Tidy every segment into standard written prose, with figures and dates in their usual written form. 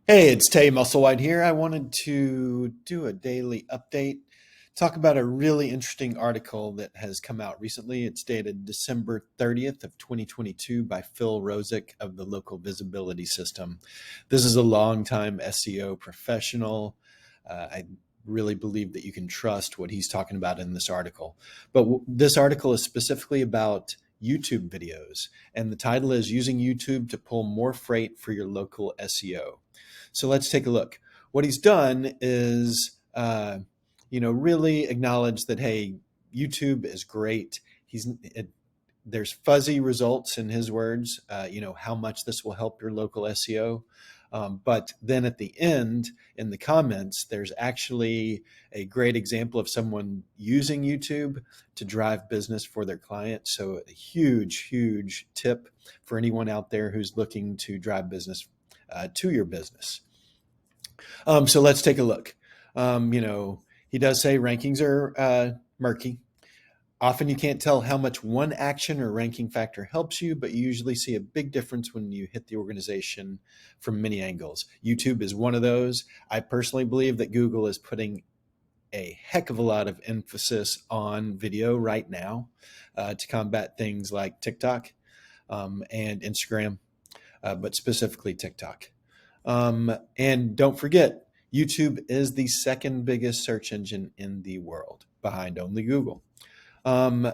Hey, it's Tay Musselwhite here. I wanted to do a daily update, talk about a really interesting article that has come out recently. It's dated December 30th of 2022 by Phil Rozek of the Local Visibility System. This is a longtime SEO professional. I really believe that you can trust what he's talking about in this article. But this article is specifically about YouTube videos, and the title is Using YouTube to Pull More Freight for Your Local SEO. So let's take a look. What he's done is, really acknowledge that, hey, YouTube is great. There's fuzzy results in his words, how much this will help your local SEO. But then at the end, in the comments, there's actually a great example of someone using YouTube to drive business for their clients. So a huge, huge tip for anyone out there who's looking to drive business to your business. So let's take a look. He does say rankings are murky. Often you can't tell how much one action or ranking factor helps you, but you usually see a big difference when you hit the organization from many angles. YouTube is one of those. I personally believe that Google is putting a heck of a lot of emphasis on video right now to combat things like TikTok and Instagram, but specifically TikTok. And don't forget, YouTube is the second biggest search engine in the world, behind only Google. Um,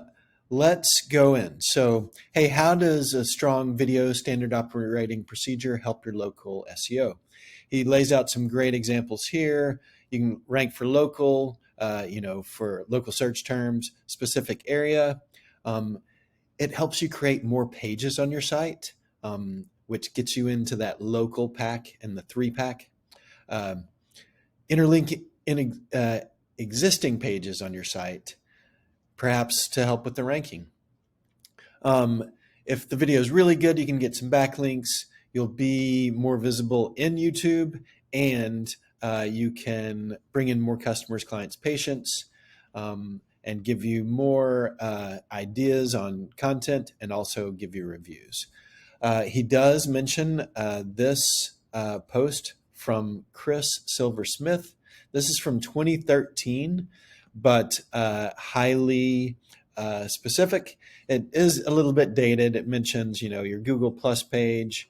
let's go in. So, hey, how does a strong video standard operating procedure help your local SEO? He lays out some great examples here. You can rank for local, for local search terms, specific area. It helps you create more pages on your site, which gets you into that local pack and the three pack. Um, Interlink in existing pages on your site, perhaps to help with the ranking. If the video is really good, you can get some backlinks. You'll be more visible in YouTube, and you can bring in more customers, clients, patients, and give you more ideas on content and also give you reviews. He does mention this post from Chris Silver-Smith. This is from 2013, but highly specific. It is a little bit dated. It mentions, your Google Plus page,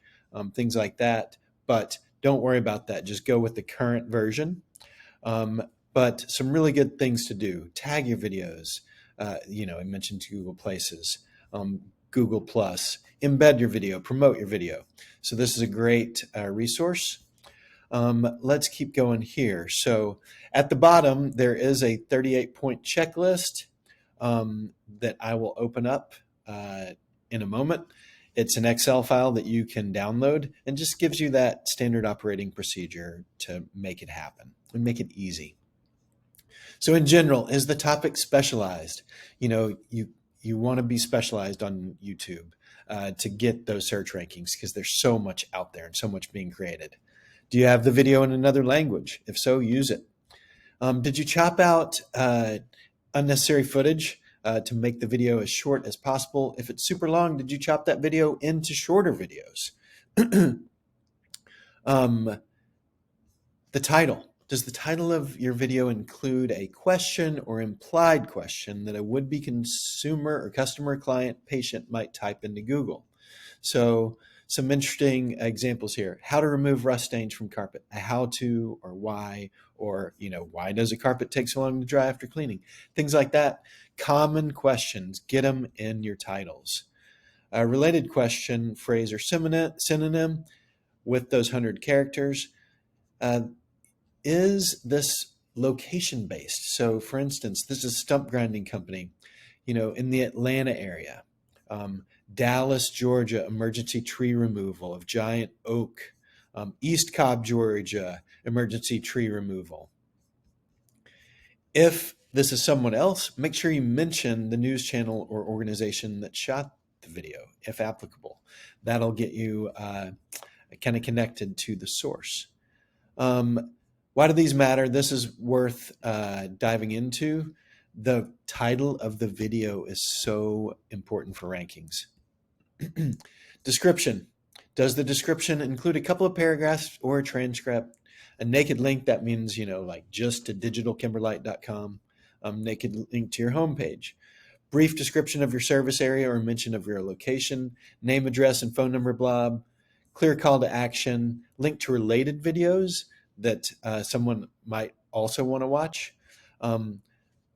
things like that. But don't worry about that. Just go with the current version. But some really good things to do. Tag your videos. I mentioned Google Places, Google Plus. Embed your video, promote your video. So this is a great resource. Let's keep going here. So at the bottom, there is a 38-point checklist that I will open up in a moment. It's an Excel file that you can download and just gives you that standard operating procedure to make it happen and make it easy. So in general, is the topic specialized? You want to be specialized on YouTube to get those search rankings because there's so much out there and so much being created. Do you have the video in another language? If so, use it. Did you chop out unnecessary footage to make the video as short as possible? If it's super long, did you chop that video into shorter videos? The title. Does the title of your video include a question or implied question that a would-be consumer or customer, client, patient might type into Google? So some interesting examples here. How to remove rust stains from carpet, a how to or why, or why does a carpet take so long to dry after cleaning? Things like that. Common questions, get them in your titles. A related question, phrase, or synonym with those 100 characters. Is this location based? So for instance, this is a stump grinding company, in the Atlanta area. Dallas, Georgia, emergency tree removal of giant oak. East Cobb, Georgia, emergency tree removal. If this is someone else, make sure you mention the news channel or organization that shot the video, if applicable. That'll get you kind of connected to the source. Why do these matter? This is worth diving into. The title of the video is so important for rankings. Description. Does the description include a couple of paragraphs or a transcript? A naked link, that means, like just to digitalkimberlite.com, naked link to your homepage. Brief description of your service area or mention of your location, name, address, and phone number blob, clear call to action, link to related videos that someone might also want to watch,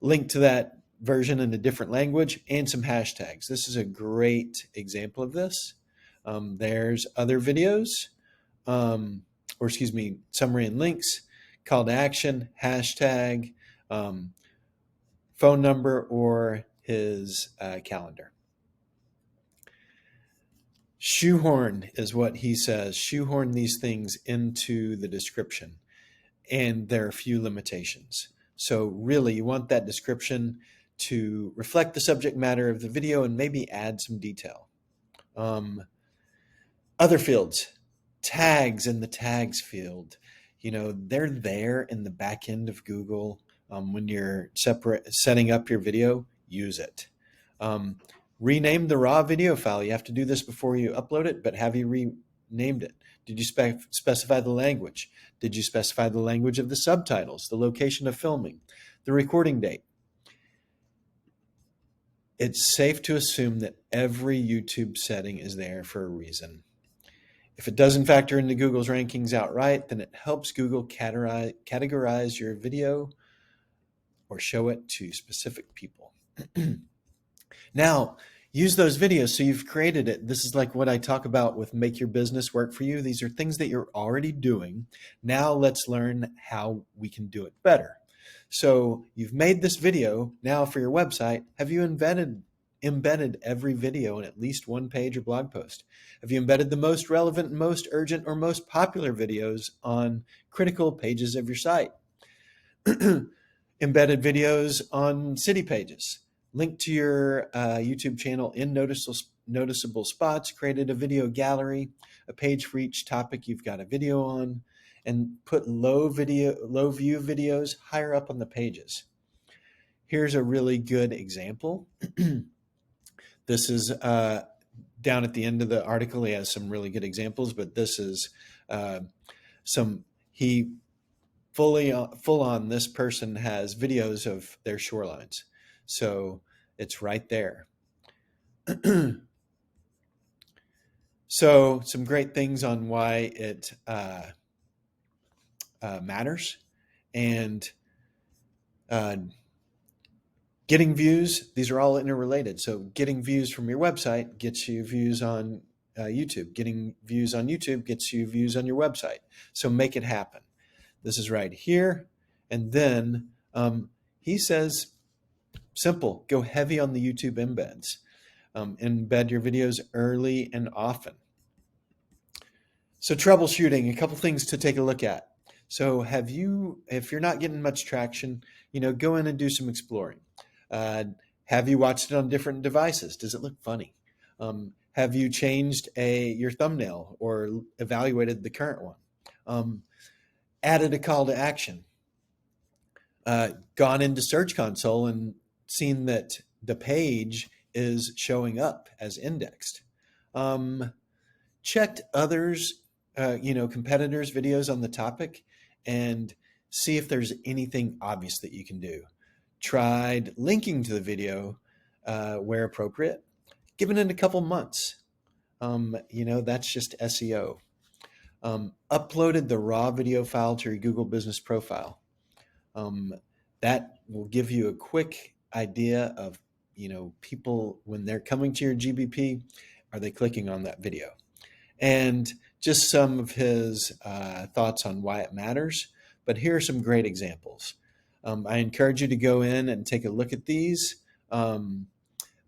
link to that version in a different language, and some hashtags. This is a great example of this. There's other videos, or excuse me, summary and links, call to action, hashtag, phone number, or his calendar. Shoehorn is what he says. Shoehorn these things into the description. And there are a few limitations. So really, you want that description to reflect the subject matter of the video and maybe add some detail. Other fields, tags in the tags field. They're there in the back end of Google. When you're setting up your video, use it. Rename the raw video file. You have to do this before you upload it, but have you renamed it? Did you specify the language? Did you specify the language of the subtitles, the location of filming, the recording date? It's safe to assume that every YouTube setting is there for a reason. If it doesn't factor into Google's rankings outright, then it helps Google categorize your video or show it to specific people. Now, use those videos. So you've created it. This is like what I talk about with make your business work for you. These are things that you're already doing. Now let's learn how we can do it better. So you've made this video. Now for your website, have you embedded every video in at least one page or blog post? Have you embedded the most relevant, most urgent, or most popular videos on critical pages of your site? Embedded videos on city pages. Link to your YouTube channel in noticeable spots, created a video gallery, a page for each topic you've got a video on, and put low view videos higher up on the pages. Here's a really good example. This is down at the end of the article. He has some really good examples, but this is full on, this person has videos of their shorelines. So it's right there. So some great things on why it matters. And getting views, these are all interrelated. So getting views from your website gets you views on YouTube. Getting views on YouTube gets you views on your website. So make it happen. This is right here. And then he says, simple, go heavy on the YouTube embeds. Embed your videos early and often. So troubleshooting, a couple things to take a look at. So if you're not getting much traction, go in and do some exploring. Have you watched it on different devices? Does it look funny? Have you changed your thumbnail or evaluated the current one? Added a call to action. Gone into Search Console and seen that the page is showing up as indexed. Checked others, competitors' videos on the topic and see if there's anything obvious that you can do. Tried linking to the video where appropriate. Given it a couple months. That's just SEO. Uploaded the raw video file to your Google Business Profile. That will give you a quick idea of, people when they're coming to your GBP, are they clicking on that video? And just some of his thoughts on why it matters. But here are some great examples. I encourage you to go in and take a look at these.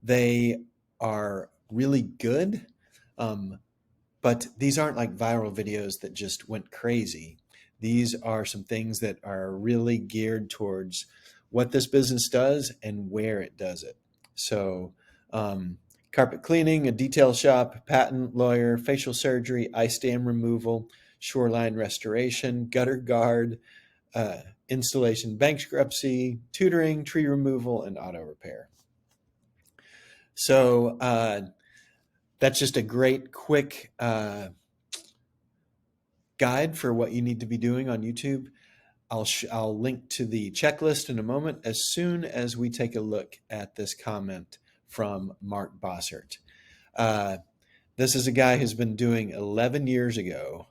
They are really good, but these aren't like viral videos that just went crazy. These are some things that are really geared towards what this business does and where it does it. So carpet cleaning, a detail shop, patent lawyer, facial surgery, ice dam removal, shoreline restoration, gutter guard, installation, bankruptcy, tutoring, tree removal, and auto repair. So that's just a great quick guide for what you need to be doing on YouTube. I'll link to the checklist in a moment as soon as we take a look at this comment from Mark Bossert. This is a guy who's been doing 11 years ago,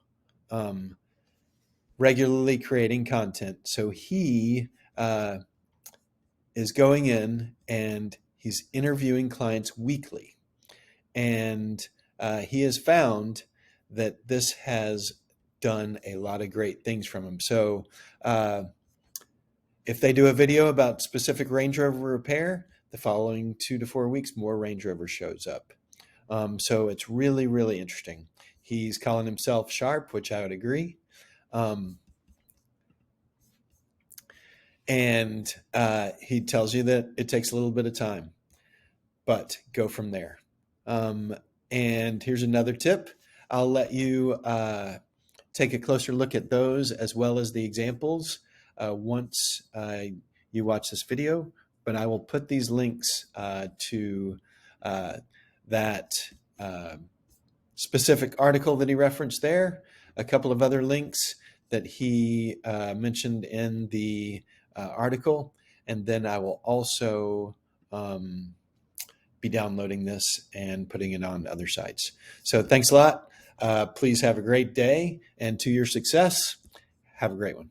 regularly creating content. So he is going in and he's interviewing clients weekly. And he has found that this has done a lot of great things from him. So if they do a video about specific Range Rover repair, the following 2 to 4 weeks, more Range Rover shows up. So it's really, really interesting. He's calling himself sharp, which I would agree. And he tells you that it takes a little bit of time, but go from there. And here's another tip. I'll let you take a closer look at those as well as the examples once you watch this video, but I will put these links to that specific article that he referenced there, a couple of other links that he mentioned in the article, and then I will also be downloading this and putting it on other sites. So thanks a lot. Please have a great day, and to your success, have a great one.